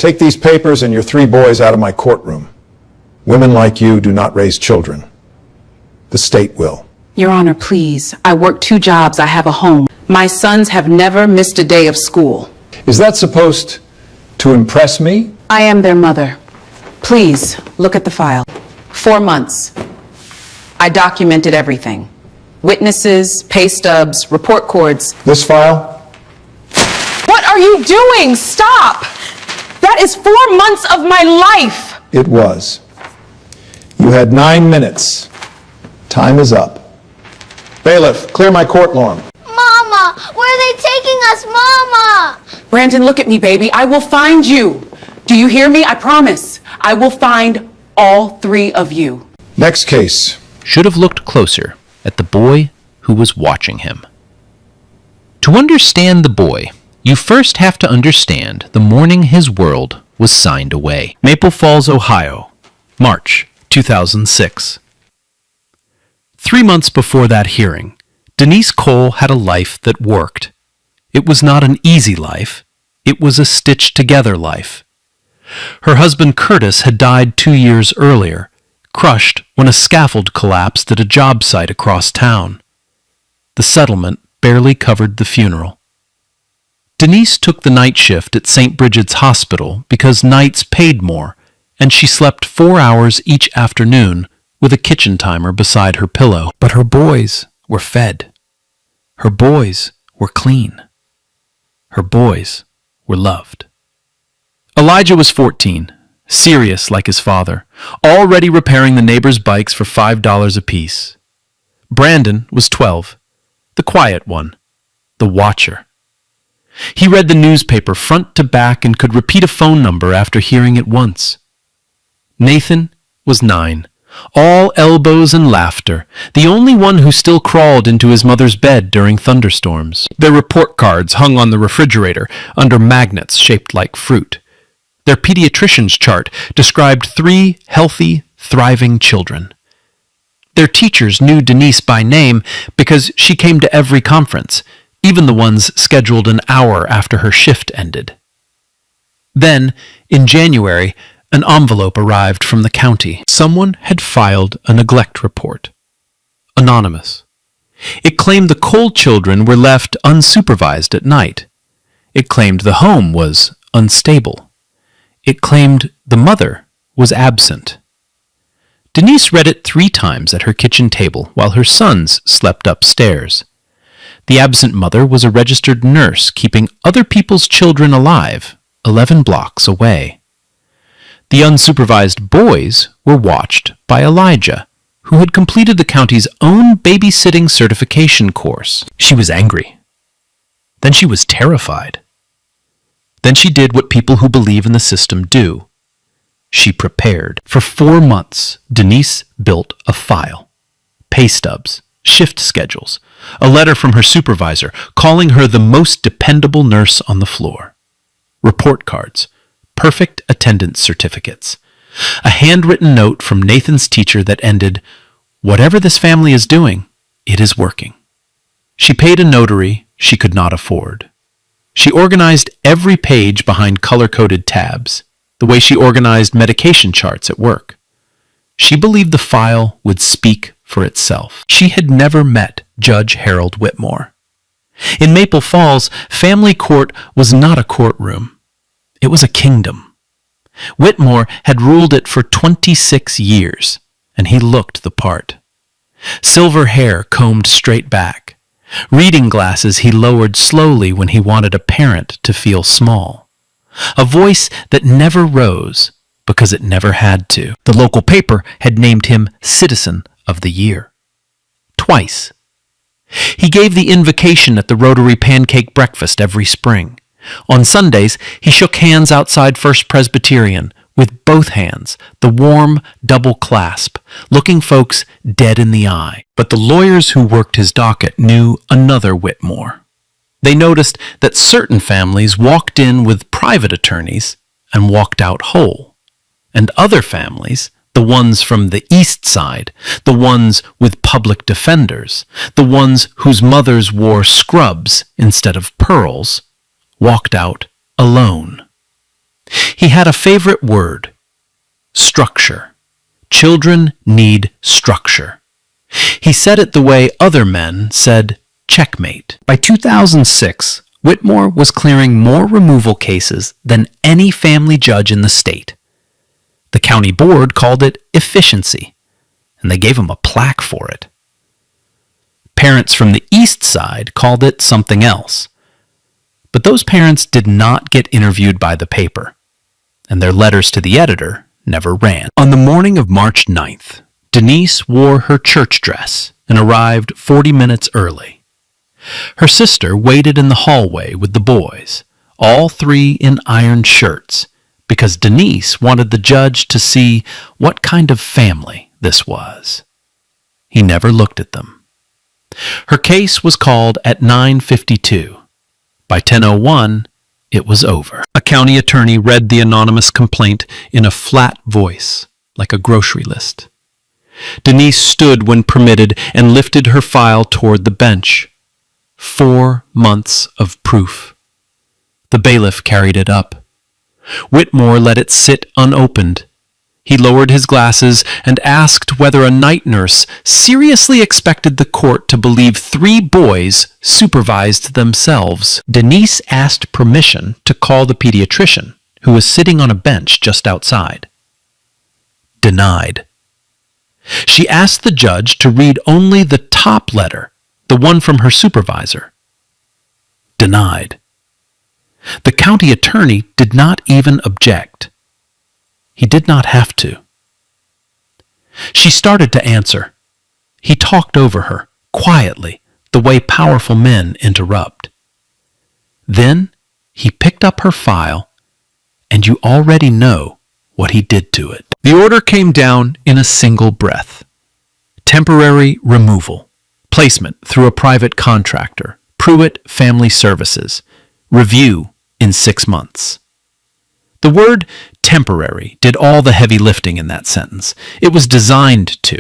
Take these papers and your 3 boys out of my courtroom. Women like you do not raise children. The state will. Your Honor, please. I work 2 jobs. I have a home. My sons have never missed a day of school. Is that supposed to impress me? I am their mother. Please, look at the file. 4 months. I documented everything. Witnesses, pay stubs, report cords. This file? What are you doing? Stop! That is 4 months of my life! It was. You had 9 minutes. Time is up. Bailiff, clear my court lawn. Mama, where are they taking us, Mama? Brandon, look at me, baby. I will find you. Do you hear me? I promise. I will find all 3 of you. Next case. Should have looked closer at the boy who was watching him. To understand the boy, you first have to understand the morning his world was signed away. Maple Falls, Ohio, March 2006. 3 months before that hearing, Denise Cole had a life that worked. It was not an easy life. It was a stitched-together life. Her husband Curtis had died 2 years earlier, crushed when a scaffold collapsed at a job site across town. The settlement barely covered the funeral. Denise took the night shift at St. Bridget's Hospital because nights paid more, and she slept 4 hours each afternoon with a kitchen timer beside her pillow. But her boys were fed. Her boys were clean. Her boys were loved. Elijah was 14, serious like his father, already repairing the neighbors' bikes for $5 apiece. Brandon was 12, the quiet one, the watcher. He read the newspaper front to back and could repeat a phone number after hearing it once. Nathan was 9, all elbows and laughter, the only one who still crawled into his mother's bed during thunderstorms. Their report cards hung on the refrigerator under magnets shaped like fruit. Their pediatrician's chart described 3 healthy, thriving children. Their teachers knew Denise by name because she came to every conference, even the ones scheduled an hour after her shift ended. Then, in January, an envelope arrived from the county. Someone had filed a neglect report. Anonymous. It claimed the Cole children were left unsupervised at night. It claimed the home was unstable. It claimed the mother was absent. Denise read it 3 times at her kitchen table while her sons slept upstairs. The absent mother was a registered nurse keeping other people's children alive, 11 blocks away. The unsupervised boys were watched by Elijah, who had completed the county's own babysitting certification course. She was angry. Then she was terrified. Then she did what people who believe in the system do. She prepared. For 4 months, Denise built a file. Pay stubs, shift schedules, a letter from her supervisor calling her the most dependable nurse on the floor. Report cards, perfect attendance certificates, a handwritten note from Nathan's teacher that ended, "Whatever this family is doing, it is working." She paid a notary she could not afford. She organized every page behind color-coded tabs, the way she organized medication charts at work. She believed the file would speak for itself. She had never met Judge Harold Whitmore. In Maple Falls, family court was not a courtroom. It was a kingdom. Whitmore had ruled it for 26 years, and he looked the part. Silver hair combed straight back. Reading glasses he lowered slowly when he wanted a parent to feel small. A voice that never rose because it never had to. The local paper had named him Citizen of the Year. Twice. He gave the invocation at the Rotary Pancake Breakfast every spring. On Sundays, he shook hands outside First Presbyterian, with both hands, the warm double clasp, looking folks dead in the eye. But the lawyers who worked his docket knew another Whitmore. They noticed that certain families walked in with private attorneys and walked out whole, and other families, the ones from the East Side, the ones with public defenders, the ones whose mothers wore scrubs instead of pearls, walked out alone. He had a favorite word: structure. Children need structure. He said it the way other men said checkmate. By 2006, Whitmore was clearing more removal cases than any family judge in the state. The county board called it efficiency, and they gave him a plaque for it. Parents from the east side called it something else. But those parents did not get interviewed by the paper, and their letters to the editor never ran. On the morning of March 9th, Denise wore her church dress and arrived 40 minutes early. Her sister waited in the hallway with the boys, all three in ironed shirts, because Denise wanted the judge to see what kind of family this was. He never looked at them. Her case was called at 9:52. By 10:01, it was over. A county attorney read the anonymous complaint in a flat voice, like a grocery list. Denise stood when permitted and lifted her file toward the bench. 4 months of proof. The bailiff carried it up. Whitmore let it sit unopened. He lowered his glasses and asked whether a night nurse seriously expected the court to believe 3 boys supervised themselves. Denise asked permission to call the pediatrician, who was sitting on a bench just outside. Denied. She asked the judge to read only the top letter, the one from her supervisor. Denied. The county attorney did not even object. He did not have to. She started to answer. He talked over her, quietly, the way powerful men interrupt. Then he picked up her file, and you already know what he did to it. The order came down in a single breath. Temporary removal. Placement through a private contractor. Pruitt Family Services. Review in 6 months. The word temporary did all the heavy lifting in that sentence. It was designed to.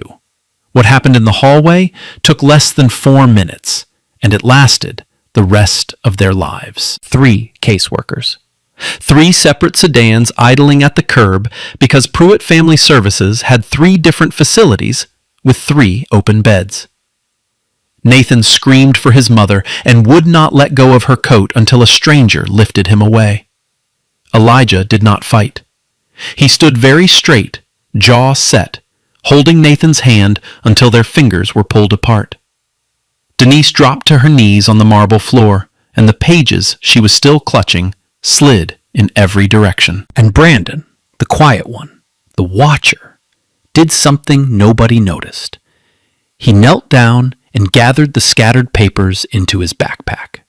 What happened in the hallway took less than 4 minutes, and it lasted the rest of their lives. 3 caseworkers. 3 separate sedans idling at the curb because Pruitt Family Services had 3 different facilities with 3 open beds. Nathan screamed for his mother and would not let go of her coat until a stranger lifted him away. Elijah did not fight. He stood very straight, jaw set, holding Nathan's hand until their fingers were pulled apart. Denise dropped to her knees on the marble floor, and the pages she was still clutching slid in every direction. And Brandon, the quiet one, the watcher, did something nobody noticed. He knelt down and gathered the scattered papers into his backpack.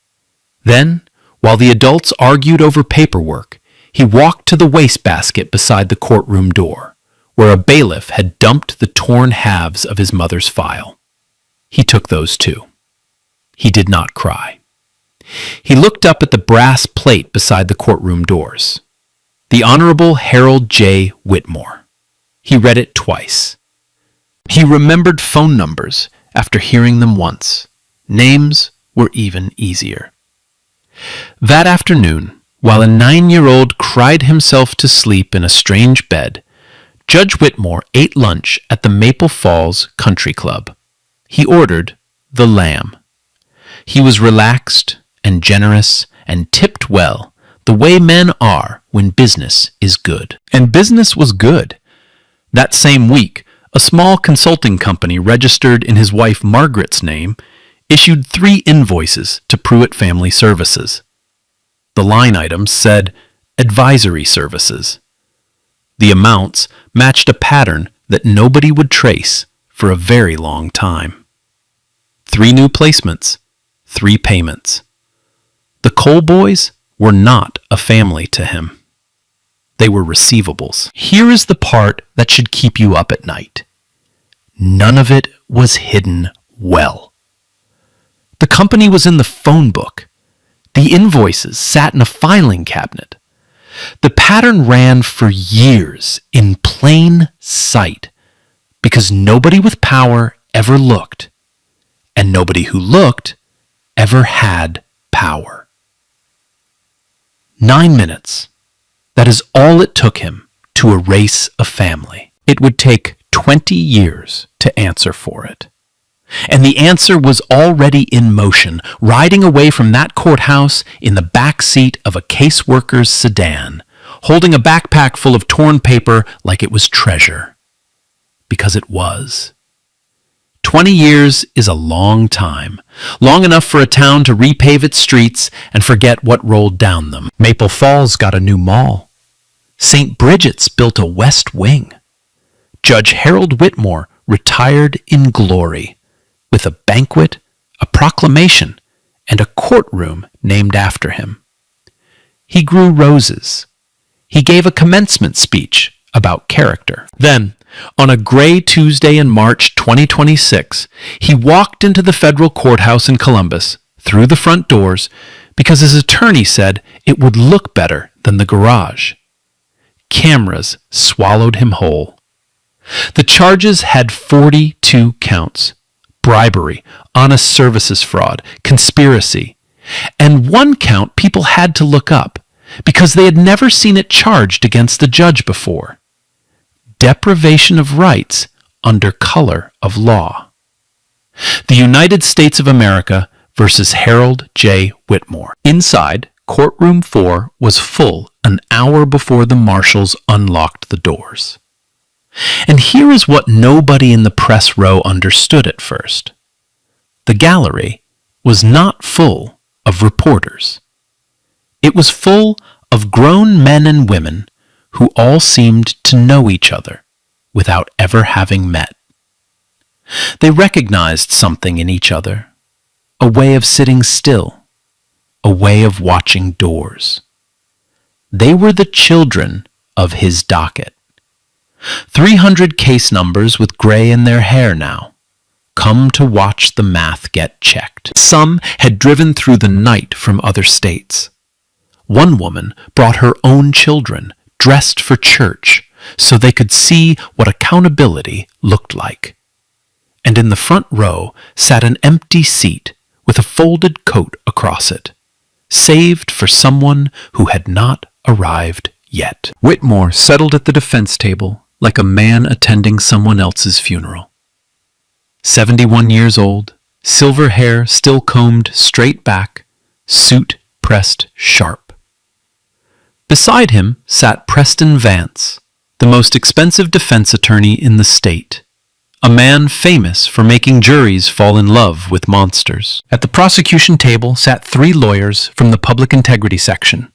Then, while the adults argued over paperwork, he walked to the wastebasket beside the courtroom door, where a bailiff had dumped the torn halves of his mother's file. He took those too. He did not cry. He looked up at the brass plate beside the courtroom doors. The Honorable Harold J. Whitmore. He read it twice. He remembered phone numbers after hearing them once. Names were even easier. That afternoon, while a 9-year-old cried himself to sleep in a strange bed, Judge Whitmore ate lunch at the Maple Falls Country Club. He ordered the lamb. He was relaxed and generous and tipped well, the way men are when business is good. And business was good. That same week, a small consulting company registered in his wife Margaret's name issued 3 invoices to Pruitt Family Services. The line items said advisory services. The amounts matched a pattern that nobody would trace for a very long time. 3 new placements, 3 payments. The Cole boys were not a family to him. They were receivables. Here is the part that should keep you up at night. None of it was hidden well. The company was in the phone book. The invoices sat in a filing cabinet. The pattern ran for years in plain sight because nobody with power ever looked, and nobody who looked ever had power. 9 minutes. That is all it took him to erase a family. It would take 20 years to answer for it. And the answer was already in motion, riding away from that courthouse in the back seat of a caseworker's sedan, holding a backpack full of torn paper like it was treasure. Because it was. 20 years is a long time, long enough for a town to repave its streets and forget what rolled down them. Maple Falls got a new mall. St. Bridget's built a West Wing. Judge Harold Whitmore retired in glory, with a banquet, a proclamation, and a courtroom named after him. He grew roses. He gave a commencement speech about character. Then, on a gray Tuesday in March 2026, he walked into the federal courthouse in Columbus, through the front doors, because his attorney said it would look better than the garage. Cameras swallowed him whole. The charges had 42 counts: bribery, honest services fraud, conspiracy, and one count people had to look up because they had never seen it charged against the judge before: deprivation of rights under color of law. The United States of America versus Harold J. Whitmore. Inside, courtroom 4 was full an hour before the marshals unlocked the doors. And here is what nobody in the press row understood at first. The gallery was not full of reporters. It was full of grown men and women who all seemed to know each other without ever having met. They recognized something in each other, a way of sitting still, a way of watching doors. They were the children of his docket. 300 case numbers with gray in their hair now, come to watch the math get checked. Some had driven through the night from other states. One woman brought her own children, dressed for church, so they could see what accountability looked like. And in the front row sat an empty seat with a folded coat across it, saved for someone who had not arrived yet. Whitmore settled at the defense table like a man attending someone else's funeral. 71 years old, silver hair still combed straight back, suit pressed sharp. Beside him sat Preston Vance, the most expensive defense attorney in the state, a man famous for making juries fall in love with monsters. At the prosecution table sat 3 lawyers from the public integrity section.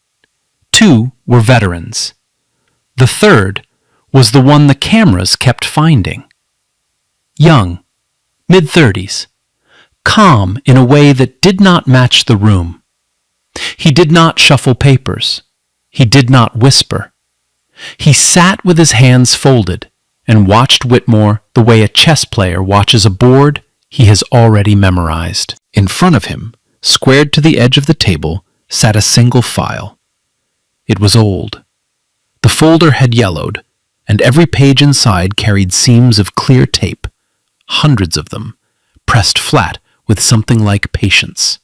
2 were veterans. The third was the one the cameras kept finding. Young, mid-30s, calm in a way that did not match the room. He did not shuffle papers. He did not whisper. He sat with his hands folded and watched Whitmore the way a chess player watches a board he has already memorized. In front of him, squared to the edge of the table, sat a single file. It was old. The folder had yellowed, and every page inside carried seams of clear tape, hundreds of them, pressed flat with something like patience.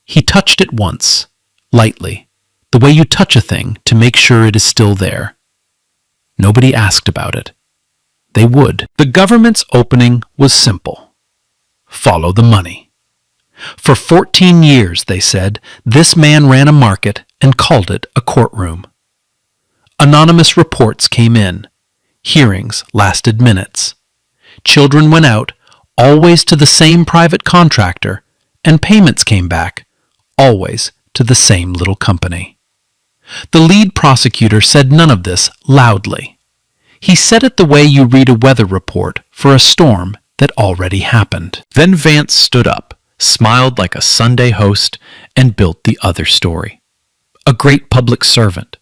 He touched it once, lightly, the way you touch a thing to make sure it is still there. Nobody asked about it. They would. The government's opening was simple. Follow the money. For 14 years, they said, this man ran a market and called it a courtroom. Anonymous reports came in. Hearings lasted minutes. Children went out, always to the same private contractor, and payments came back, always to the same little company. The lead prosecutor said none of this loudly. He said it the way you read a weather report for a storm that already happened. Then Vance stood up, smiled like a Sunday host, and built the other story. A great public servant,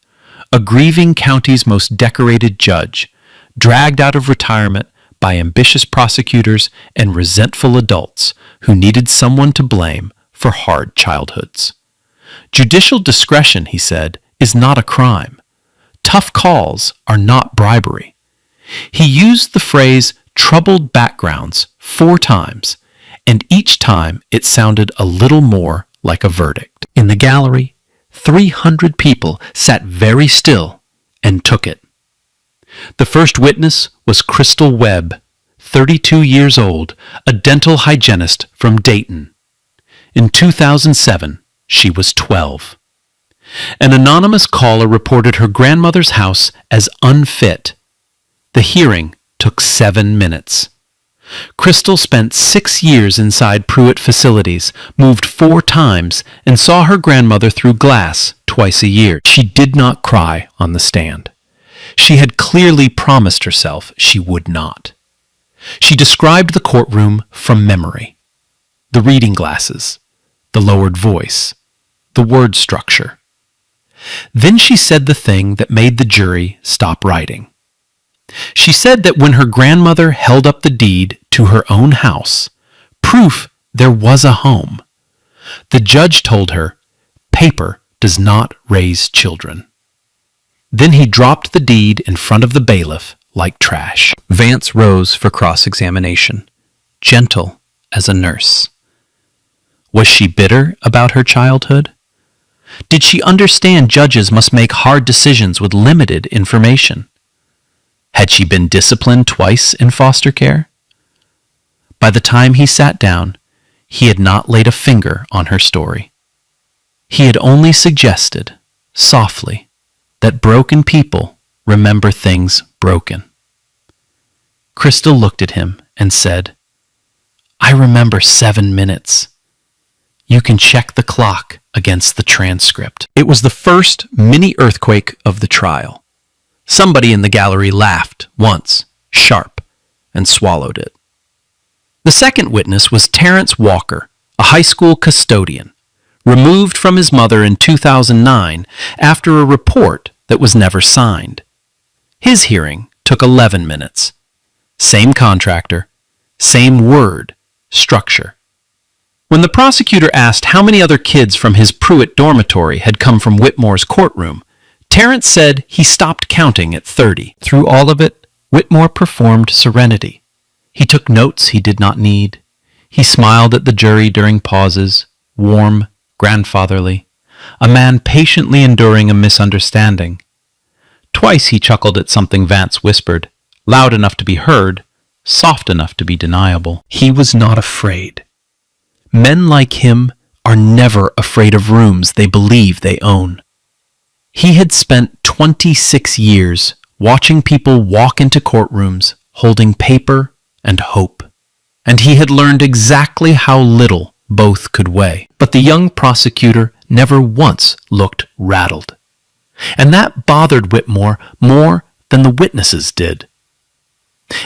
a grieving county's most decorated judge, dragged out of retirement by ambitious prosecutors and resentful adults who needed someone to blame for hard childhoods. Judicial discretion, he said, is not a crime. Tough calls are not bribery. He used the phrase troubled backgrounds 4 times, and each time it sounded a little more like a verdict. In the gallery, 300 people sat very still and took it. The first witness was Crystal Webb, 32 years old, a dental hygienist from Dayton. In 2007, she was 12. An anonymous caller reported her grandmother's house as unfit. The hearing took 7 minutes. Crystal spent 6 years inside Pruitt facilities, moved 4 times, and saw her grandmother through glass twice a year. She did not cry on the stand. She had clearly promised herself she would not. She described the courtroom from memory. The reading glasses, the lowered voice, the word structure. Then she said the thing that made the jury stop writing. She said that when her grandmother held up the deed to her own house, proof there was a home, the judge told her, "Paper does not raise children." Then he dropped the deed in front of the bailiff like trash. Vance rose for cross-examination, gentle as a nurse. Was she bitter about her childhood? Did she understand judges must make hard decisions with limited information? Had she been disciplined twice in foster care? By the time he sat down, he had not laid a finger on her story. He had only suggested, softly, that broken people remember things broken. Crystal looked at him and said, "I remember 7 minutes. You can check the clock against the transcript." It was the first mini-earthquake of the trial. Somebody in the gallery laughed once, sharp, and swallowed it. The second witness was Terrence Walker, a high school custodian, removed from his mother in 2009 after a report that was never signed. His hearing took 11 minutes. Same contractor, same word, structure. When the prosecutor asked how many other kids from his Pruitt dormitory had come from Whitmore's courtroom, Terrence said he stopped counting at 30. Through all of it, Whitmore performed serenity. He took notes he did not need. He smiled at the jury during pauses, warm, grandfatherly, a man patiently enduring a misunderstanding. Twice he chuckled at something Vance whispered, loud enough to be heard, soft enough to be deniable. He was not afraid. Men like him are never afraid of rooms they believe they own. He had spent 26 years watching people walk into courtrooms holding paper and hope, and he had learned exactly how little both could weigh. But the young prosecutor never once looked rattled, and that bothered Whitmore more than the witnesses did.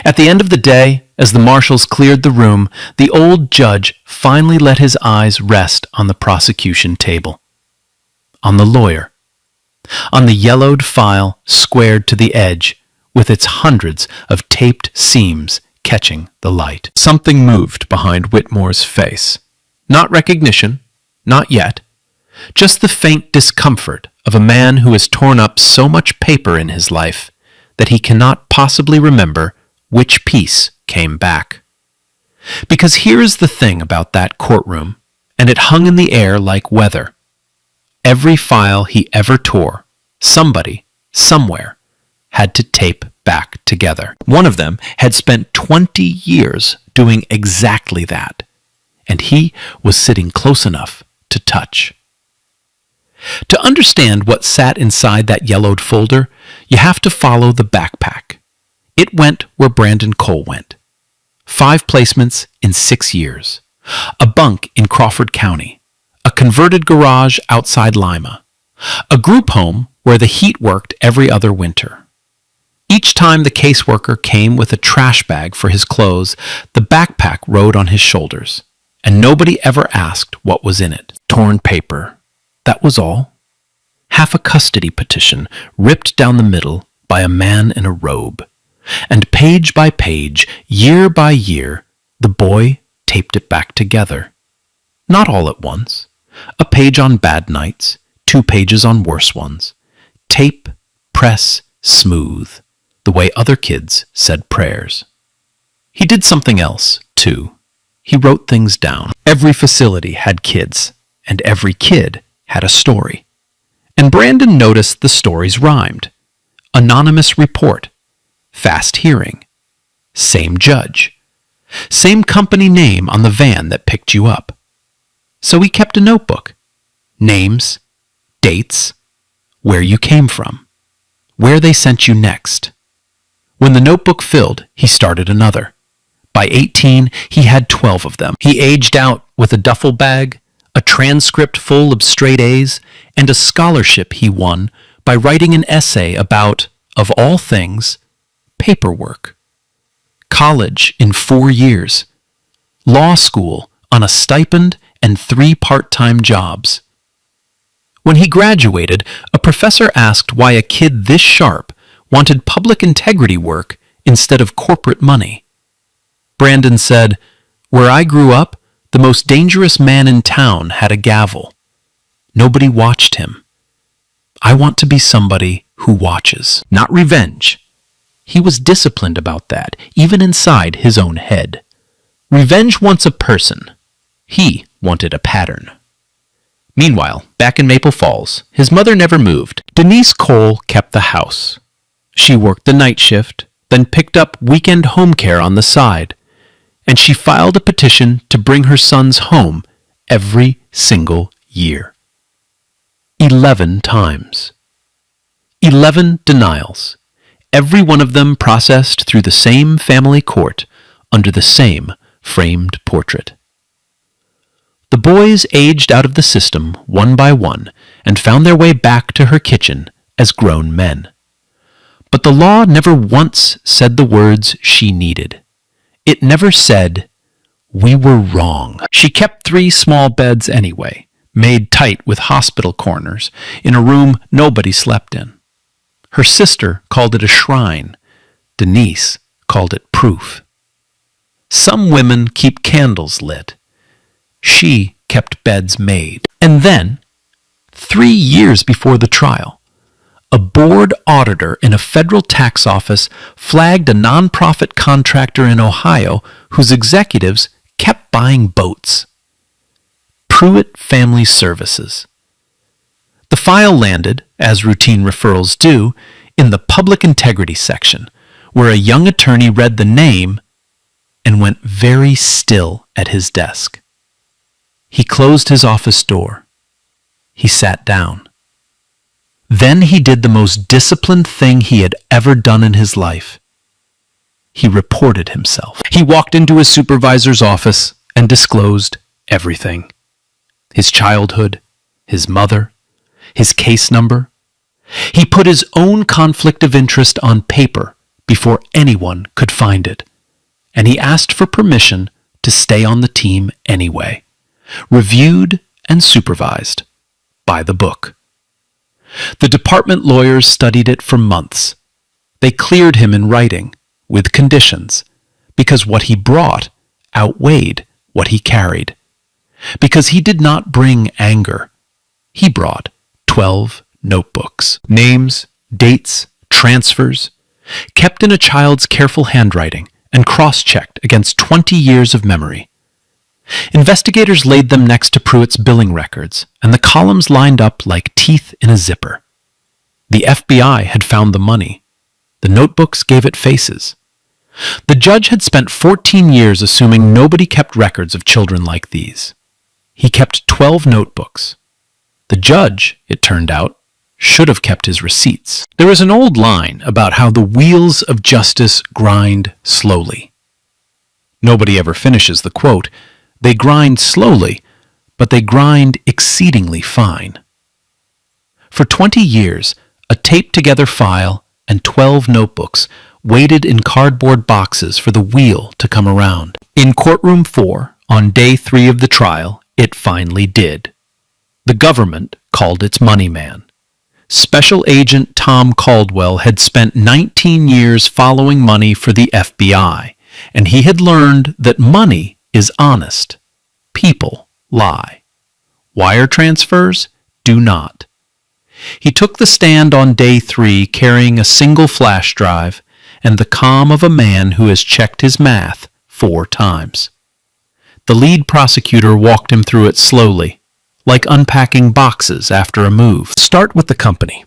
At the end of the day, as the marshals cleared the room, the old judge finally let his eyes rest on the prosecution table, on the lawyer, on the yellowed file squared to the edge with its hundreds of taped seams catching the light. Something moved behind Whitmore's face. Not recognition, not yet, just the faint discomfort of a man who has torn up so much paper in his life that he cannot possibly remember which piece came back. Because here is the thing about that courtroom, and it hung in the air like weather. Every file he ever tore, somebody, somewhere, had to tape back together. One of them had spent 20 years doing exactly that, and he was sitting close enough to touch. To understand what sat inside that yellowed folder, you have to follow the backpack. It went where Brandon Cole went. 5 placements in 6 years. A bunk in Crawford County. A converted garage outside Lima. A group home where the heat worked every other winter. Each time the caseworker came with a trash bag for his clothes, the backpack rode on his shoulders, and nobody ever asked what was in it. Torn paper. That was all. Half a custody petition ripped down the middle by a man in a robe. And page by page, year by year, the boy taped it back together. Not all at once. A page on bad nights, 2 pages on worse ones. Tape, press, smooth, the way other kids said prayers. He did something else, too. He wrote things down. Every facility had kids, and every kid had a story. And Brandon noticed the stories rhymed. Anonymous report, fast hearing, same judge, same company name on the van that picked you up. So he kept a notebook. Names, dates, where you came from, where they sent you next. When the notebook filled, he started another. By 18, he had 12 of them. He aged out with a duffel bag, a transcript full of straight A's, and a scholarship he won by writing an essay about, of all things, paperwork. College in 4 years. Law school on a stipend and 3 part-time jobs. When he graduated, a professor asked why a kid this sharp wanted public integrity work instead of corporate money. Brandon said, "Where I grew up, the most dangerous man in town had a gavel. Nobody watched him. I want to be somebody who watches, not revenge." He was disciplined about that, even inside his own head. Revenge wants a person. He wanted a pattern. Meanwhile, back in Maple Falls, his mother never moved. Denise Cole kept the house. She worked the night shift, then picked up weekend home care on the side, and she filed a petition to bring her sons home every single year. 11 times. 11 denials. Every one of them processed through the same family court under the same framed portrait. The boys aged out of the system one by one and found their way back to her kitchen as grown men. But the law never once said the words she needed. It never said, "We were wrong." She kept 3 small beds anyway, made tight with hospital corners, in a room nobody slept in. Her sister called it a shrine. Denise called it proof. Some women keep candles lit. She kept beds made. And then, 3 years before the trial, a board auditor in a federal tax office flagged a nonprofit contractor in Ohio whose executives kept buying boats. Pruitt Family Services. The file landed, as routine referrals do, in the public integrity section, where a young attorney read the name and went very still at his desk. He closed his office door. He sat down. Then he did the most disciplined thing he had ever done in his life. He reported himself. He walked into his supervisor's office and disclosed everything. His childhood, his mother, his case number. He put his own conflict of interest on paper before anyone could find it. And he asked for permission to stay on the team anyway. Reviewed and supervised by the book. The department lawyers studied it for months. They cleared him in writing, with conditions, because what he brought outweighed what he carried. Because he did not bring anger. He brought 12 notebooks. Names, dates, transfers, kept in a child's careful handwriting and cross-checked against 20 years of memory. Investigators laid them next to Pruitt's billing records, and the columns lined up like teeth in a zipper. The FBI had found the money. The notebooks gave it faces. The judge had spent 14 years assuming nobody kept records of children like these. He kept 12 notebooks. The judge, it turned out, should have kept his receipts. There is an old line about how the wheels of justice grind slowly. Nobody ever finishes the quote. They grind slowly, but they grind exceedingly fine. For 20 years, a taped-together file and 12 notebooks waited in cardboard boxes for the wheel to come around. In courtroom 4, on day 3 of the trial, it finally did. The government called its money man. Special Agent Tom Caldwell had spent 19 years following money for the FBI, and he had learned that money is honest. People lie. Wire transfers do not. He took the stand on day 3 carrying a single flash drive and the calm of a man who has checked his math 4 times. The lead prosecutor walked him through it slowly, like unpacking boxes after a move. Start with the company.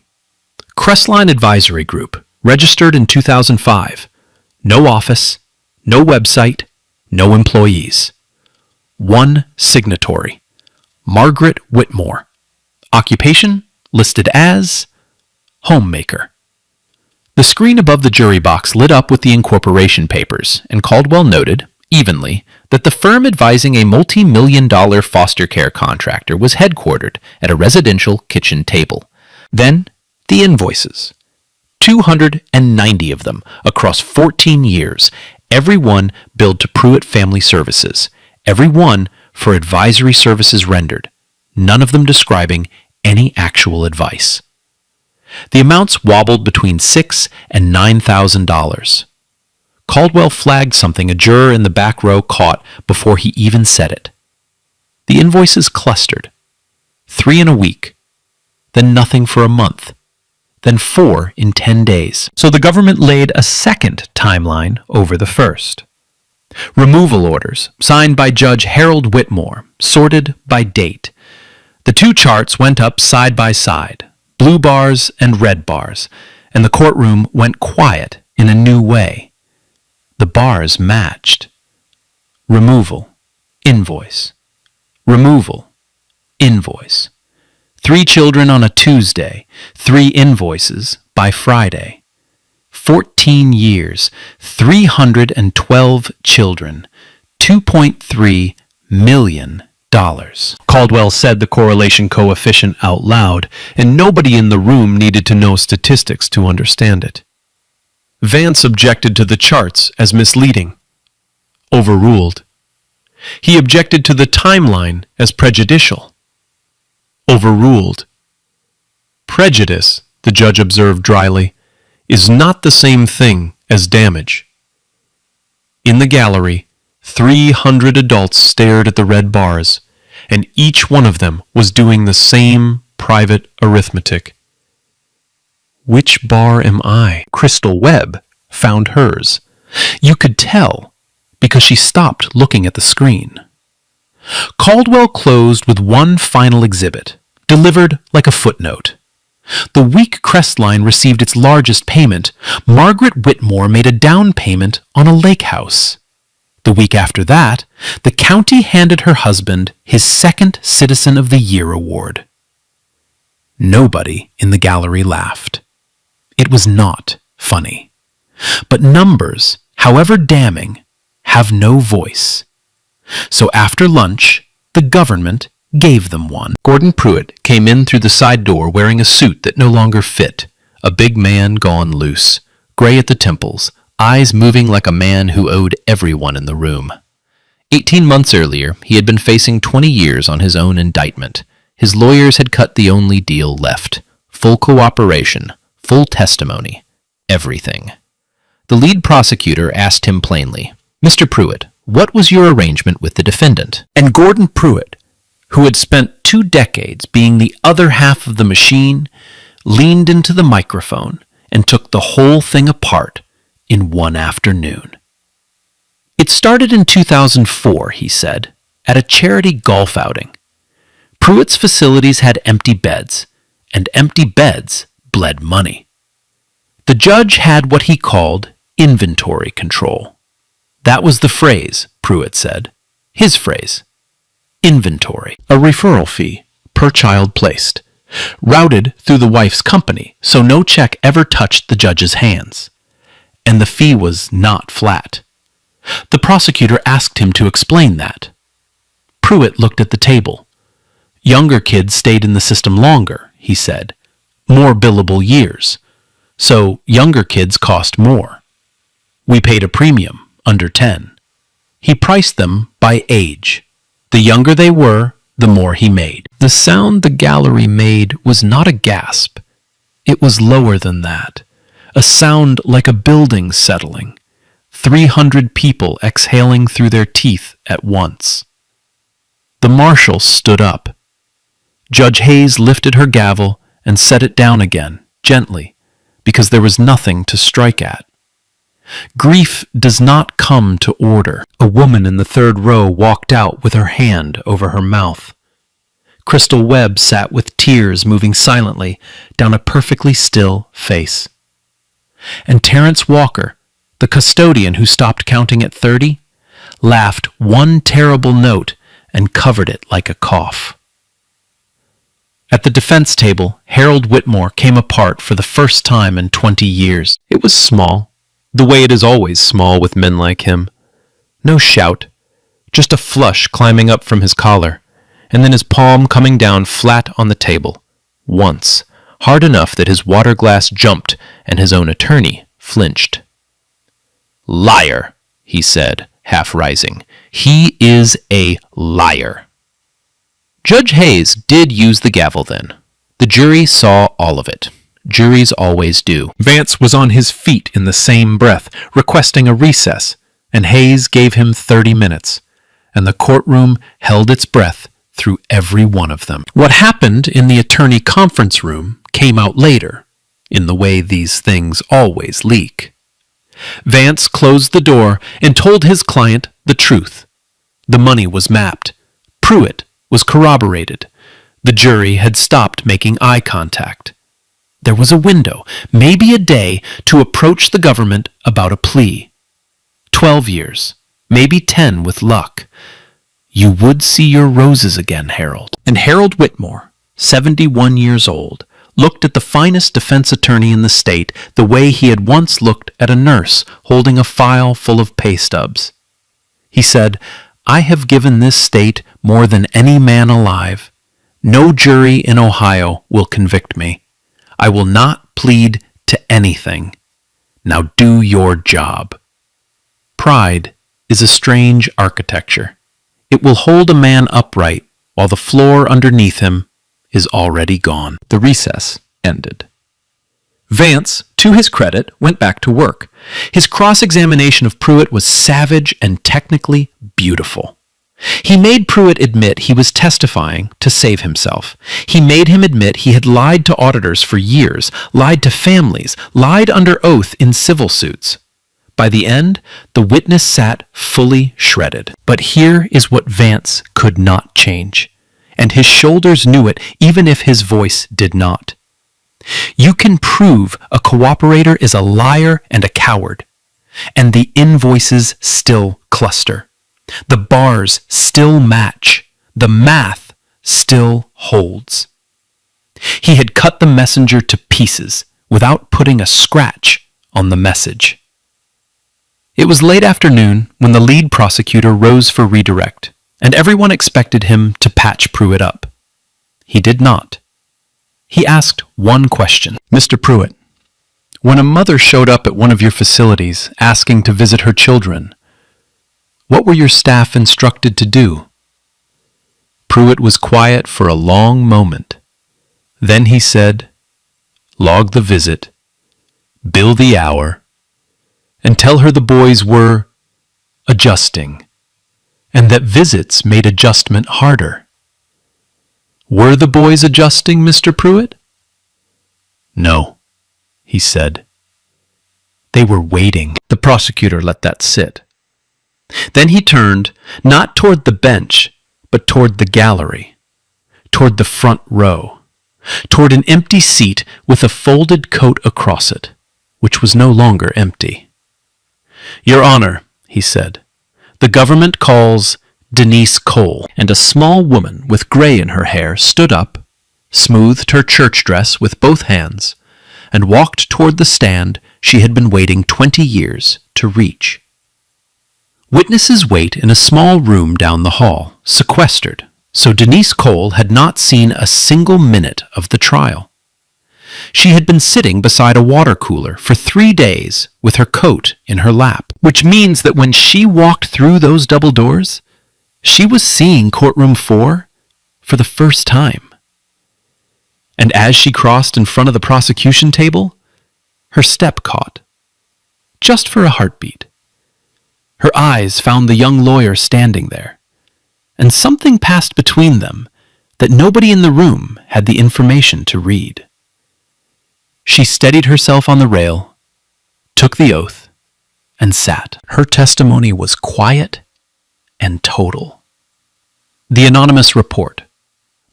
Crestline Advisory Group, registered in 2005. No office, no website, no employees. One signatory, Margaret Whitmore. Occupation listed as homemaker. The screen above the jury box lit up with the incorporation papers, and Caldwell noted, evenly, that the firm advising a multi-million-dollar foster care contractor was headquartered at a residential kitchen table. Then, the invoices. 290 of them across 14 years, every one billed to Pruitt Family Services, every one for advisory services rendered, none of them describing any actual advice. The amounts wobbled between $6,000 and $9,000. Caldwell flagged something a juror in the back row caught before he even said it. The invoices clustered. 3 in a week, then nothing for a month, then 4 in 10 days. So the government laid a second timeline over the first. Removal orders, signed by Judge Harold Whitmore, sorted by date. The two charts went up side by side, blue bars and red bars, and the courtroom went quiet in a new way. The bars matched. Removal, invoice. Removal, invoice. 3 children on a Tuesday, 3 invoices by Friday. 14 years, 312 children, $2.3 million. Caldwell said the correlation coefficient out loud, and nobody in the room needed to know statistics to understand it. Vance objected to the charts as misleading. Overruled. He objected to the timeline as prejudicial. Overruled. Prejudice, the judge observed dryly, is not the same thing as damage. In the gallery, 300 adults stared at the red bars, and each one of them was doing the same private arithmetic. Which bar am I? Crystal Webb found hers. You could tell because she stopped looking at the screen. Caldwell closed with one final exhibit, delivered like a footnote. The week Crestline received its largest payment, Margaret Whitmore made a down payment on a lake house. The week after that, the county handed her husband his second Citizen of the Year award. Nobody in the gallery laughed. It was not funny. But numbers, however damning, have no voice. So after lunch, the government gave them one. Gordon Pruitt came in through the side door wearing a suit that no longer fit, a big man gone loose, gray at the temples, eyes moving like a man who owed everyone in the room. 18 months earlier, he had been facing 20 years on his own indictment. His lawyers had cut the only deal left. Full cooperation, full testimony, everything. The lead prosecutor asked him plainly, "Mr. Pruitt, what was your arrangement with the defendant?" And Gordon Pruitt, who had spent 2 decades being the other half of the machine, leaned into the microphone and took the whole thing apart in one afternoon. It started in 2004, he said, at a charity golf outing. Pruitt's facilities had empty beds, and empty beds bled money. The judge had what he called inventory control. That was the phrase, Pruitt said. His phrase. Inventory. A referral fee per child placed, routed through the wife's company so no check ever touched the judge's hands. And the fee was not flat. The prosecutor asked him to explain that. Pruitt looked at the table. Younger kids stayed in the system longer, he said. More billable years. So younger kids cost more. We paid a premium, under 10. He priced them by age. The younger they were, the more he made. The sound the gallery made was not a gasp. It was lower than that. A sound like a building settling. 300 people exhaling through their teeth at once. The marshal stood up. Judge Hayes lifted her gavel and set it down again, gently, because there was nothing to strike at. Grief does not come to order. A woman in the third row walked out with her hand over her mouth. Crystal Webb sat with tears moving silently down a perfectly still face. And Terence Walker, the custodian who stopped counting at 30, laughed one terrible note and covered it like a cough. At the defense table, Harold Whitmore came apart for the first time in 20 years. It was small, the way it is always small with men like him. No shout, just a flush climbing up from his collar, and then his palm coming down flat on the table, once, hard enough that his water glass jumped and his own attorney flinched. "Liar," he said, half rising. "He is a liar." Judge Hayes did use the gavel then. The jury saw all of it. Juries always do. Vance was on his feet in the same breath, requesting a recess, and Hayes gave him 30 minutes, and the courtroom held its breath through every one of them. What happened in the attorney conference room came out later, in the way these things always leak. Vance closed the door and told his client the truth. The money was mapped. Pruitt was corroborated. The jury had stopped making eye contact. There was a window, maybe a day, to approach the government about a plea. 12 years, maybe 10 with luck. You would see your roses again, Harold. And Harold Whitmore, 71 years old, looked at the finest defense attorney in the state the way he had once looked at a nurse holding a file full of pay stubs. He said, "I have given this state more than any man alive. No jury in Ohio will convict me. I will not plead to anything. Now do your job." Pride is a strange architecture. It will hold a man upright while the floor underneath him is already gone. The recess ended. Vance, to his credit, went back to work. His cross-examination of Pruitt was savage and technically beautiful. He made Pruitt admit he was testifying to save himself. He made him admit he had lied to auditors for years, lied to families, lied under oath in civil suits. By the end, the witness sat fully shredded. But here is what Vance could not change, and his shoulders knew it even if his voice did not. You can prove a cooperator is a liar and a coward, and the invoices still cluster. The bars still match. The math still holds. He had cut the messenger to pieces without putting a scratch on the message. It was late afternoon when the lead prosecutor rose for redirect, and everyone expected him to patch Pruitt up. He did not. He asked one question. "Mr. Pruitt, when a mother showed up at one of your facilities asking to visit her children, what were your staff instructed to do?" Pruitt was quiet for a long moment. Then he said, "Log the visit, bill the hour, and tell her the boys were adjusting, and that visits made adjustment harder." "Were the boys adjusting, Mr. Pruitt?" "No," he said. "They were waiting." The prosecutor let that sit. Then he turned, not toward the bench, but toward the gallery, toward the front row, toward an empty seat with a folded coat across it, which was no longer empty. "Your Honor," he said, "the government calls Denise Cole." And a small woman with gray in her hair stood up, smoothed her church dress with both hands, and walked toward the stand she had been waiting 20 years to reach. Witnesses wait in a small room down the hall, sequestered, so Denise Cole had not seen a single minute of the trial. She had been sitting beside a water cooler for 3 days with her coat in her lap, which means that when she walked through those double doors, she was seeing courtroom 4 for the first time. And as she crossed in front of the prosecution table, her step caught, just for a heartbeat. Her eyes found the young lawyer standing there, and something passed between them that nobody in the room had the information to read. She steadied herself on the rail, took the oath, and sat. Her testimony was quiet and total. The anonymous report,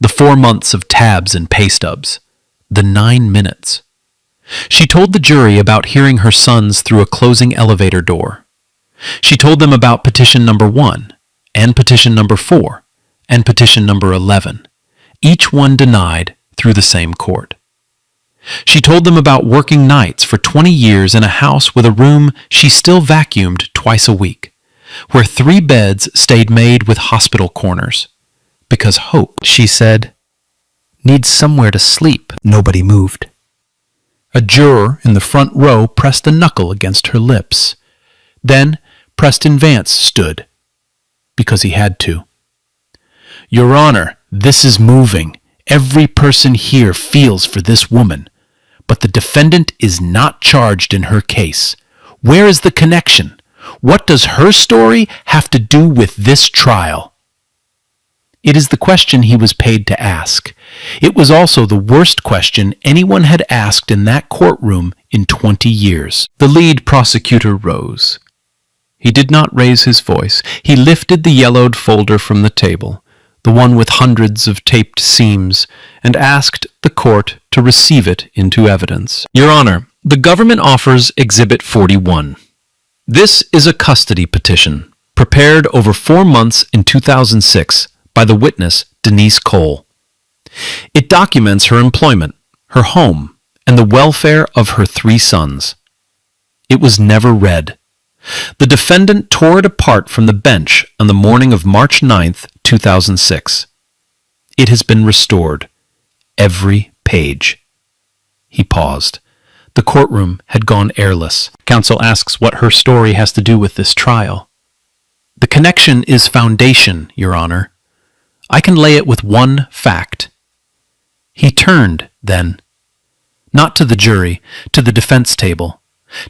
The 4 months of tabs and pay stubs. The 9 minutes. She told the jury about hearing her sons through a closing elevator door. She told them about petition number 1, and petition number 4, and petition number 11, each one denied through the same court. She told them about working nights for 20 years in a house with a room she still vacuumed twice a week, where 3 beds stayed made with hospital corners. Because Hope, she said, needs somewhere to sleep. Nobody moved. A juror in the front row pressed a knuckle against her lips. Then Preston Vance stood, because he had to. Your Honor, this is moving. Every person here feels for this woman. But the defendant is not charged in her case. Where is the connection? What does her story have to do with this trial? It is the question he was paid to ask. It was also the worst question anyone had asked in that courtroom in 20 years. The lead prosecutor rose. He did not raise his voice. He lifted the yellowed folder from the table, the one with hundreds of taped seams, and asked the court to receive it into evidence. Your Honor, the government offers Exhibit 41. This is a custody petition, prepared over 4 months in 2006 by the witness Denise Cole. It documents her employment, her home, and the welfare of her 3 sons. It was never read. The defendant tore it apart from the bench on the morning of March 9th, 2006. It has been restored. Every page. He paused. The courtroom had gone airless. Counsel asks what her story has to do with this trial. The connection is foundation, Your Honor. I can lay it with one fact. He turned, then, not to the jury, to the defense table,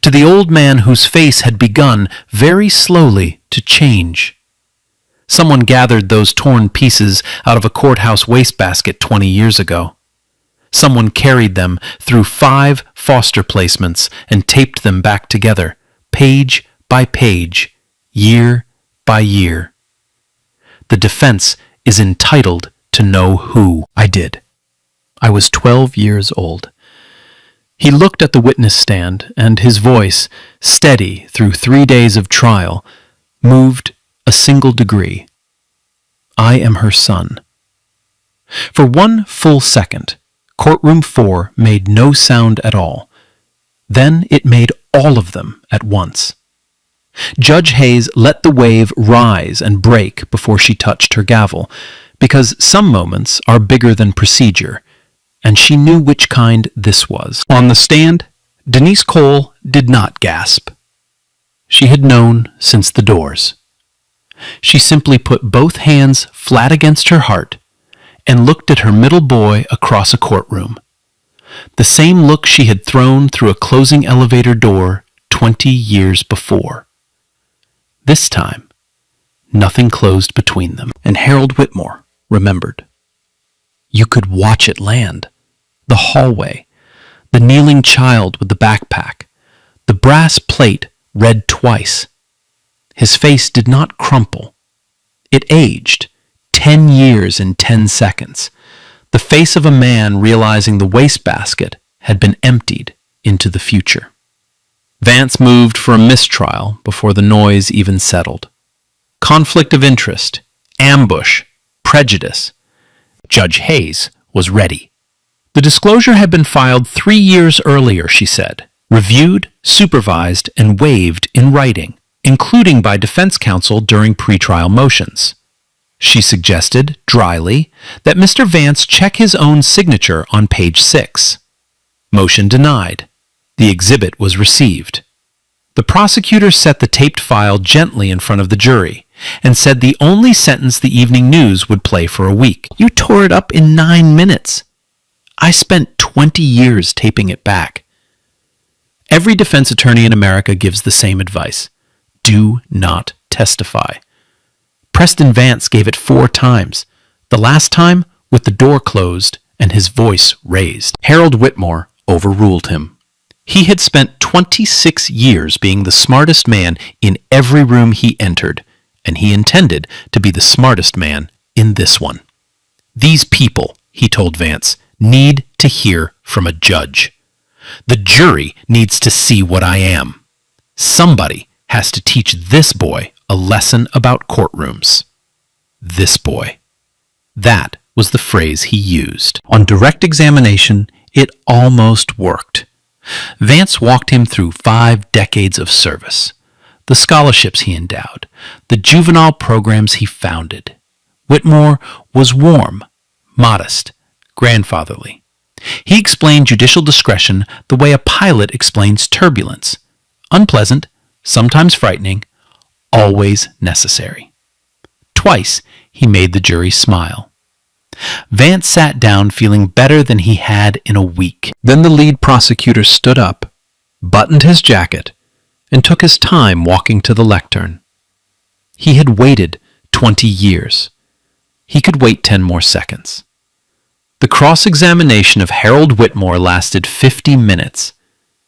to the old man whose face had begun very slowly to change. Someone gathered those torn pieces out of a courthouse wastebasket 20 years ago. Someone carried them through 5 foster placements and taped them back together, page by page, year by year. The defense is entitled to know who. I did. I was 12 years old. He looked at the witness stand, and his voice, steady through 3 days of trial, moved a single degree. I am her son. For 1 full second, courtroom 4 made no sound at all. Then it made all of them at once. Judge Hayes let the wave rise and break before she touched her gavel, because some moments are bigger than procedure, and she knew which kind this was. On the stand, Denise Cole did not gasp. She had known since the doors. She simply put both hands flat against her heart and looked at her middle boy across a courtroom. The same look she had thrown through a closing elevator door 20 years before. This time, nothing closed between them, and Harold Whitmore remembered. You could watch it land. The hallway, the kneeling child with the backpack, the brass plate read twice. His face did not crumple. It aged 10 years in 10 seconds. The face of a man realizing the wastebasket had been emptied into the future. Vance moved for a mistrial before the noise even settled. Conflict of interest, ambush, prejudice. Judge Hayes was ready. The disclosure had been filed 3 years earlier, she said, reviewed, supervised, and waived in writing, including by defense counsel during pretrial motions. She suggested, dryly, that Mr. Vance check his own signature on page 6. Motion denied. The exhibit was received. The prosecutor set the taped file gently in front of the jury and said the only sentence the evening news would play for a week. You tore it up in 9 minutes. I spent 20 years taping it back. Every defense attorney in America gives the same advice. Do not testify. Preston Vance gave it 4 times, the last time with the door closed and his voice raised. Harold Whitmore overruled him. He had spent 26 years being the smartest man in every room he entered, and he intended to be the smartest man in this one. These people, he told Vance, need to hear from a judge. The jury needs to see what I am. Somebody has to teach this boy a lesson about courtrooms. This boy. That was the phrase he used. On direct examination, it almost worked. Vance walked him through 5 decades of service, the scholarships he endowed, the juvenile programs he founded. Whitmore was warm, modest, grandfatherly. He explained judicial discretion the way a pilot explains turbulence. Unpleasant, sometimes frightening, always necessary. Twice he made the jury smile. Vance sat down feeling better than he had in a week. Then the lead prosecutor stood up, buttoned his jacket, and took his time walking to the lectern. He had waited 20 years. He could wait 10 more seconds. The cross-examination of Harold Whitmore lasted 50 minutes,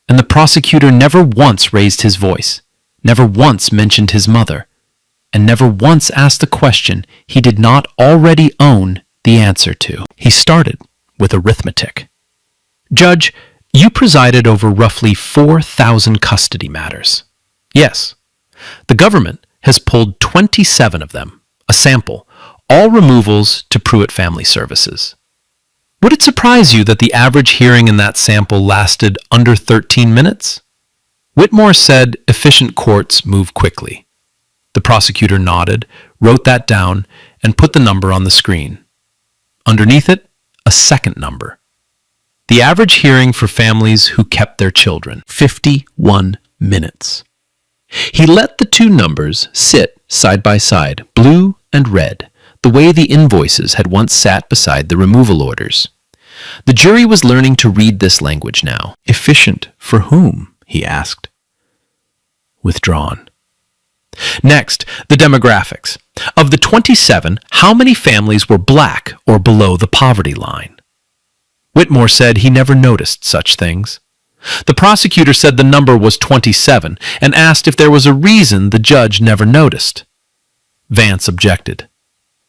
and the prosecutor never once raised his voice, never once mentioned his mother, and never once asked a question he did not already own the answer to. He started with arithmetic. Judge, you presided over roughly 4,000 custody matters. Yes. The government has pulled 27 of them, a sample, all removals to Pruitt Family Services. Would it surprise you that the average hearing in that sample lasted under 13 minutes? Whitmore said efficient courts move quickly. The prosecutor nodded, wrote that down, and put the number on the screen. Underneath it, a second number. The average hearing for families who kept their children, 51 minutes. He let the two numbers sit side by side, blue and red, the way the invoices had once sat beside the removal orders. The jury was learning to read this language now. Efficient for whom? He asked. Withdrawn. Next, the demographics. Of the 27, how many families were black or below the poverty line? Whitmore said he never noticed such things. The prosecutor said the number was 27 and asked if there was a reason the judge never noticed. Vance objected.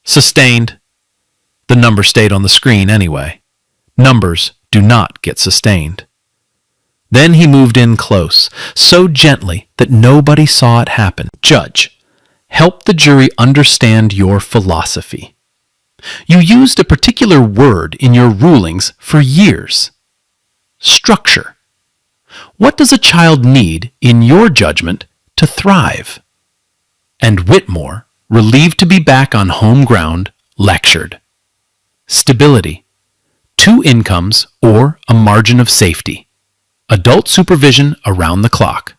Sustained. The number stayed on the screen anyway. Numbers do not get sustained. Then he moved in close, so gently that nobody saw it happen. Judge, help the jury understand your philosophy. You used a particular word in your rulings for years. Structure. What does a child need, in your judgment, to thrive? And Whitmore, relieved to be back on home ground, lectured. Stability. 2 incomes or a margin of safety. Adult supervision around the clock.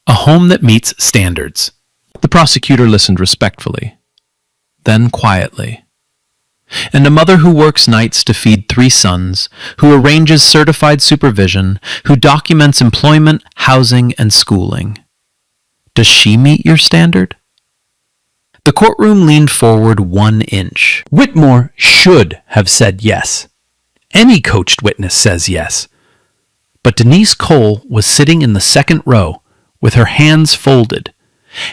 A home that meets standards. The prosecutor listened respectfully, then quietly. And a mother who works nights to feed 3 sons, who arranges certified supervision, who documents employment, housing, and schooling. Does she meet your standard? The courtroom leaned forward 1 inch. Whitmore should have said yes. Any coached witness says yes. But Denise Cole was sitting in the second row with her hands folded,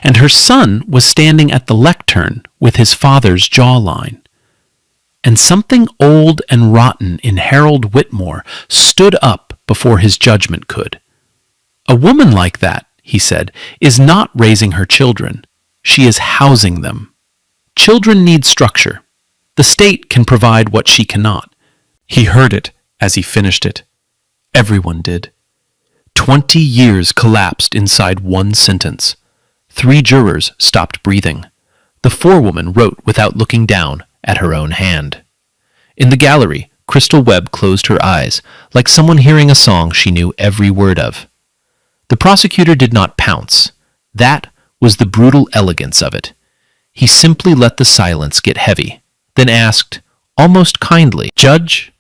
and her son was standing at the lectern with his father's jawline. And something old and rotten in Harold Whitmore stood up before his judgment could. A woman like that, he said, is not raising her children. She is housing them. Children need structure. The state can provide what she cannot. He heard it as he finished it. Everyone did. 20 years collapsed inside 1 sentence. 3 jurors stopped breathing. The forewoman wrote without looking down at her own hand. In the gallery, Crystal Webb closed her eyes, like someone hearing a song she knew every word of. The prosecutor did not pounce. That was the brutal elegance of it. He simply let the silence get heavy, then asked, almost kindly, Judge,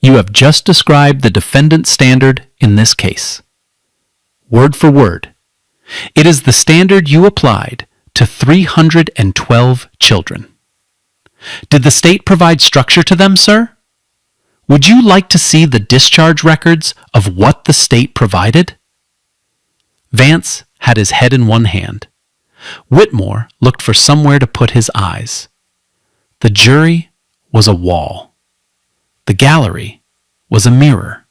you have just described the defendant's standard in this case. Word for word. It is the standard you applied to 312 children. Did the state provide structure to them, sir? Would you like to see the discharge records of what the state provided? Vance had his head in one hand. Whitmore looked for somewhere to put his eyes. The jury was a wall. The gallery was a mirror.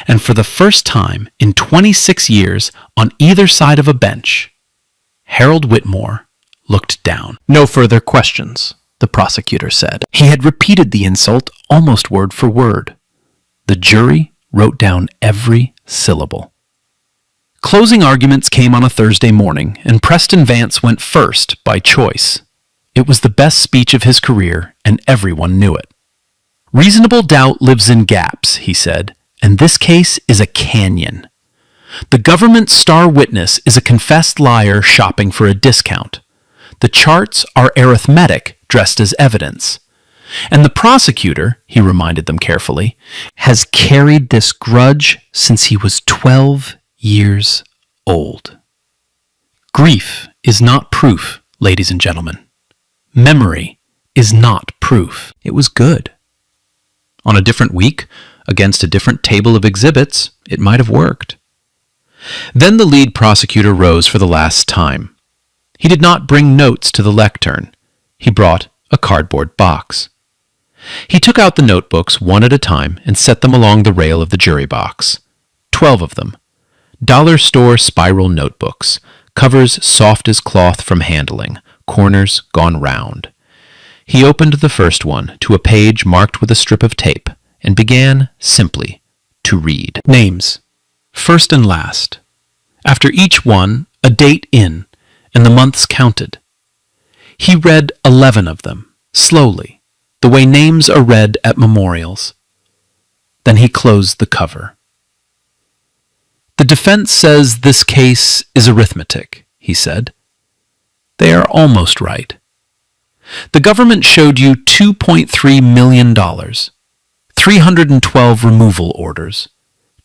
And for the first time in 26 years, on either side of a bench, Harold Whitmore looked down. "No further questions," the prosecutor said. He had repeated the insult almost word for word. The jury wrote down every syllable. Closing arguments came on a Thursday morning, and Preston Vance went first by choice. It was the best speech of his career, and everyone knew it. "Reasonable doubt lives in gaps," he said, "and this case is a canyon. The government's star witness is a confessed liar shopping for a discount. The charts are arithmetic dressed as evidence. And the prosecutor," he reminded them carefully, "has carried this grudge since he was 12 years old." Grief is not proof, ladies and gentlemen. Memory is not proof. It was good. On a different week, against a different table of exhibits, it might have worked. Then the lead prosecutor rose for the last time. He did not bring notes to the lectern. He brought a cardboard box. He took out the notebooks one at a time and set them along the rail of the jury box. 12 of them. Dollar store spiral notebooks, covers soft as cloth from handling, corners gone round. He opened the first one to a page marked with a strip of tape and began simply to read. Names, first and last. After each one, a date in, and the months counted. He read 11 of them, slowly, the way names are read at memorials. Then he closed the cover. "The defense says this case is arithmetic," he said. "They are almost right. The government showed you $2.3 million, 312 removal orders,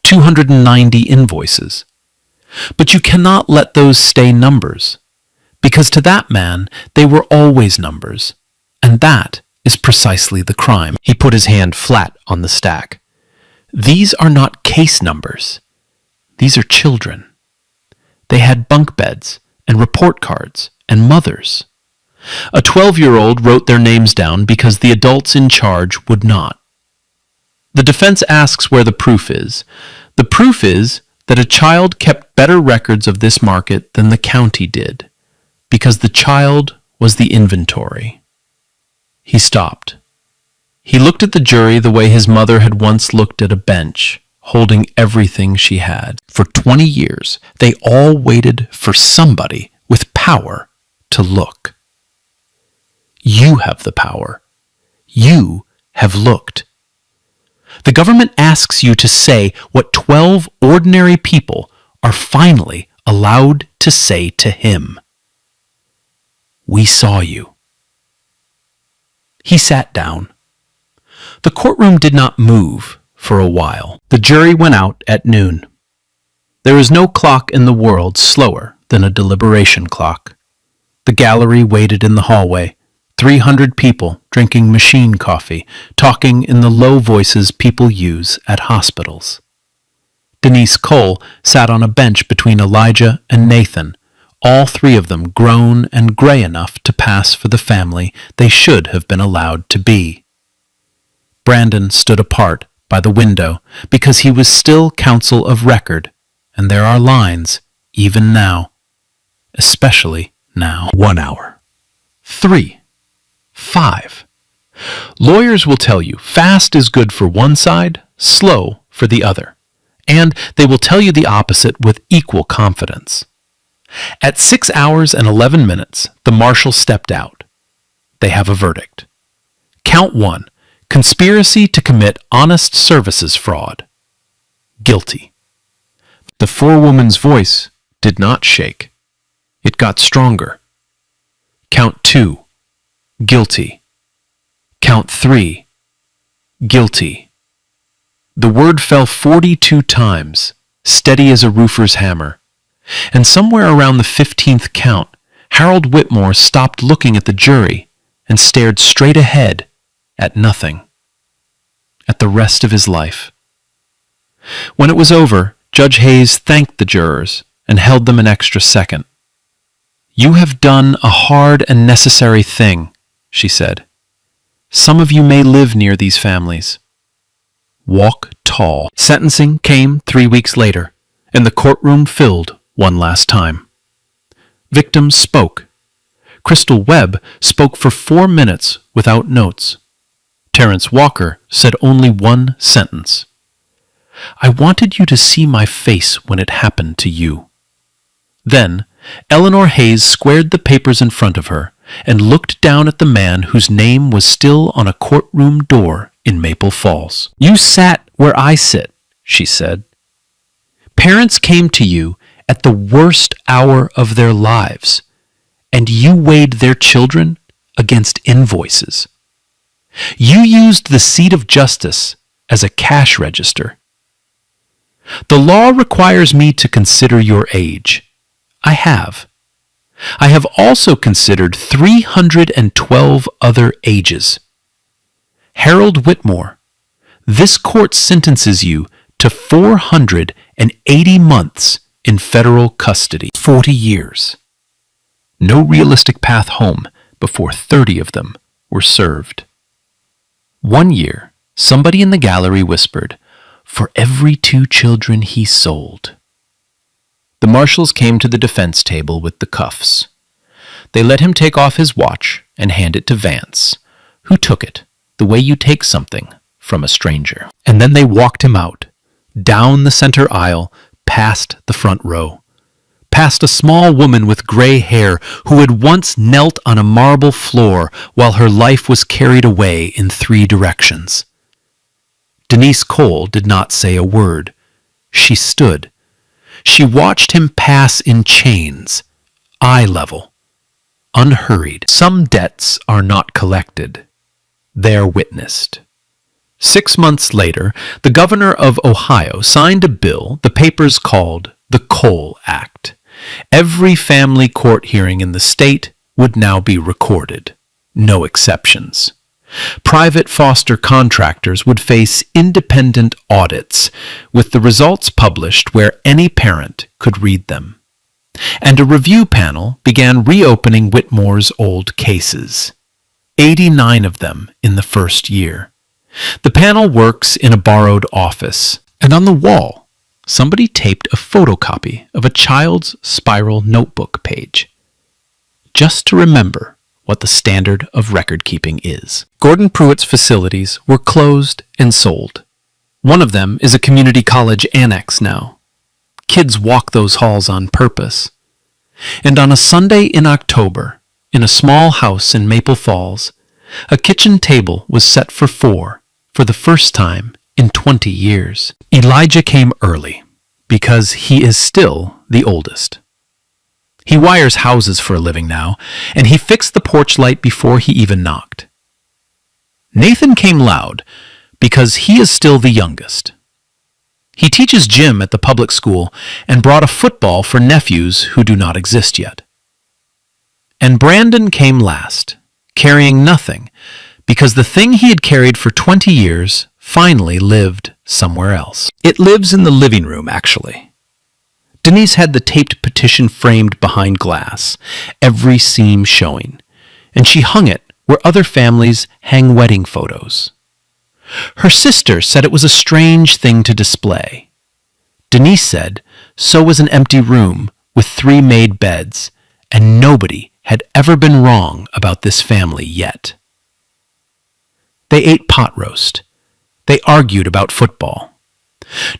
290 invoices. But you cannot let those stay numbers, because to that man they were always numbers, and that is precisely the crime." He put his hand flat on the stack. "These are not case numbers. These are children. They had bunk beds and report cards and mothers. A 12-year-old wrote their names down because the adults in charge would not. The defense asks where the proof is. The proof is that a child kept better records of this market than the county did, because the child was the inventory." He stopped. He looked at the jury the way his mother had once looked at a bench, holding everything she had. For 20 years, they all waited for somebody with power to look. You have the power. You have looked. The government asks you to say what 12 ordinary people are finally allowed to say to him. "We saw you." He sat down. The courtroom did not move for a while. The jury went out at noon. There is no clock in the world slower than a deliberation clock. The gallery waited in the hallway, 300 people drinking machine coffee, talking in the low voices people use at hospitals. Denise Cole sat on a bench between Elijah and Nathan, all three of them grown and gray enough to pass for the family they should have been allowed to be. Brandon stood apart by the window because he was still counsel of record, and there are lines, even now, especially now. 1 hour. 3. 5. Lawyers will tell you fast is good for one side, slow for the other, and they will tell you the opposite with equal confidence. At 6 hours and 11 minutes, the marshal stepped out. They have a verdict. Count 1, conspiracy to commit honest services fraud. Guilty. The forewoman's voice did not shake. It got stronger. Count 2, guilty. Count 3, guilty. The word fell 42 times, steady as a roofer's hammer. And somewhere around the 15th count, Harold Whitmore stopped looking at the jury and stared straight ahead at nothing, at the rest of his life. When it was over, Judge Hayes thanked the jurors and held them an extra second. "You have done a hard and necessary thing," she said. Some of you may live near these families. Walk tall. Sentencing came 3 weeks later, and the courtroom filled one last time. Victims spoke. Crystal Webb spoke for 4 minutes without notes. Terrence Walker said only one sentence. I wanted you to see my face when it happened to you. Then, Eleanor Hayes squared the papers in front of her and looked down at the man whose name was still on a courtroom door in Maple Falls. You sat where I sit, she said. Parents came to you at the worst hour of their lives, and you weighed their children against invoices. You used the seat of justice as a cash register. The law requires me to consider your age. I have. I have also considered 312 other ages. Harold Whitmore, this court sentences you to 480 months in federal custody, 40 years. No realistic path home before 30 of them were served. 1 year, somebody in the gallery whispered, for every 2 children he sold. The marshals came to the defense table with the cuffs. They let him take off his watch and hand it to Vance, who took it the way you take something from a stranger. And then they walked him out, down the center aisle, past the front row, past a small woman with gray hair who had once knelt on a marble floor while her life was carried away in 3 directions. Denise Cole did not say a word. She stood. She watched him pass in chains, eye level, unhurried. Some debts are not collected. They're witnessed. 6 months later, the governor of Ohio signed a bill the papers called the Cole Act. Every family court hearing in the state would now be recorded. No exceptions. Private foster contractors would face independent audits, with the results published where any parent could read them. And a review panel began reopening Whitmore's old cases. 89 of them in the first year. The panel works in a borrowed office, and on the wall, somebody taped a photocopy of a child's spiral notebook page, just to remember what the standard of record-keeping is. Gordon Pruitt's facilities were closed and sold. One of them is a community college annex now. Kids walk those halls on purpose. And on a Sunday in October, in a small house in Maple Falls, a kitchen table was set for 4 for the first time in 20 years. Elijah came early because he is still the oldest. He wires houses for a living now, and he fixed the porch light before he even knocked. Nathan came loud because he is still the youngest. He teaches gym at the public school and brought a football for nephews who do not exist yet. And Brandon came last, carrying nothing, because the thing he had carried for 20 years finally lived somewhere else. It lives in the living room, actually. Denise had the taped petition framed behind glass, every seam showing, and she hung it where other families hang wedding photos. Her sister said it was a strange thing to display. Denise said so was an empty room with 3 made beds, and nobody had ever been wrong about this family yet. They ate pot roast. They argued about football.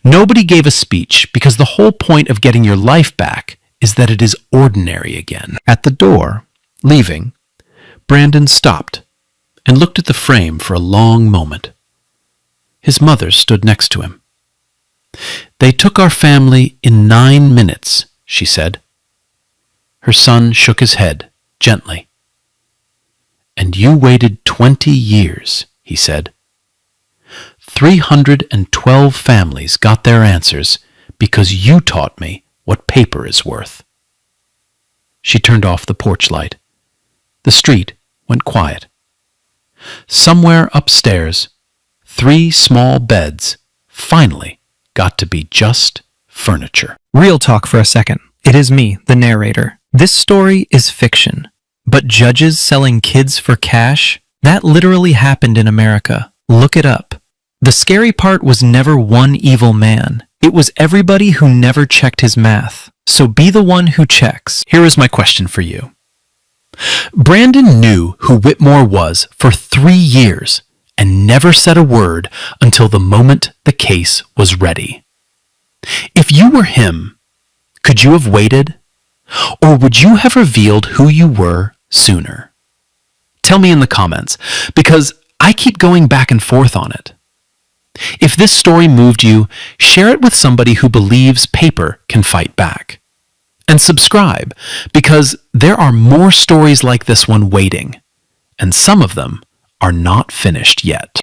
Nobody gave a speech because the whole point of getting your life back is that it is ordinary again. At the door, leaving, Brandon stopped and looked at the frame for a long moment. His mother stood next to him. They took our family in 9 minutes, she said. Her son shook his head gently. And you waited 20 years, he said. 312 families got their answers because you taught me what paper is worth. She turned off the porch light. The street went quiet. Somewhere upstairs, 3 small beds finally got to be just furniture. Real talk for a second. It is me, the narrator. This story is fiction, but judges selling kids for cash That literally happened in America. Look it up. The scary part was never one evil man. It was everybody who never checked his math. So be the one who checks. Here is my question for you. Brandon knew who Whitmore was for 3 years and never said a word until the moment the case was ready. If you were him, could you have waited? Or would you have revealed who you were sooner? Tell me in the comments, because I keep going back and forth on it. If this story moved you, share it with somebody who believes paper can fight back. And subscribe, because there are more stories like this one waiting, and some of them are not finished yet.